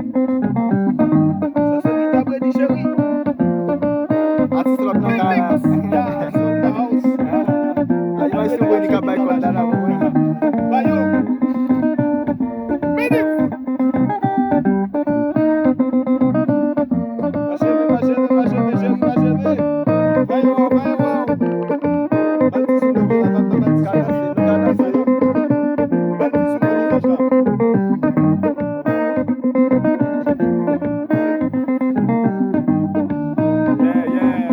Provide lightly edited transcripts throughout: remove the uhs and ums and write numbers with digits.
Ça c'est Guita Brady chérie. Artist lot nan Remix. ka. Yeah, it's in the house. Ay may suwe ni ka bay kon dala mo. Bayo. Minute. Va chérie, chérie. Bayo. Balti sou nou di la balti Kana se yo. Balti sou nou di la jam.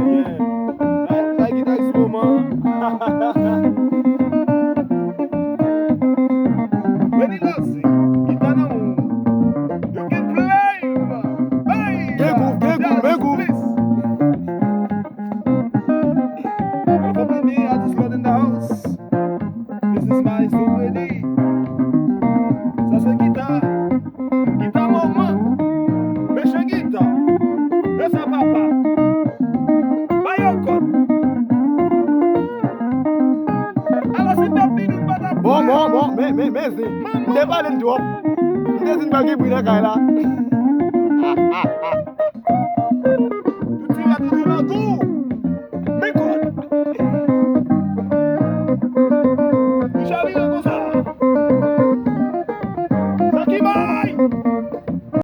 Yeah. Sa Guita is woman. When he loves it, Guita na mo. You can play. Hey. Gay groove. Please. Welcome to the artist lot in the house. This is my Brady. Ça c'est Guita. Guita maman. Monsieur Guita. Et sa papa. Bayoko. Alors c'est David ou pas David? Bon, mais si. Mde pale ntwo. Mde sin bagi bwina kay la.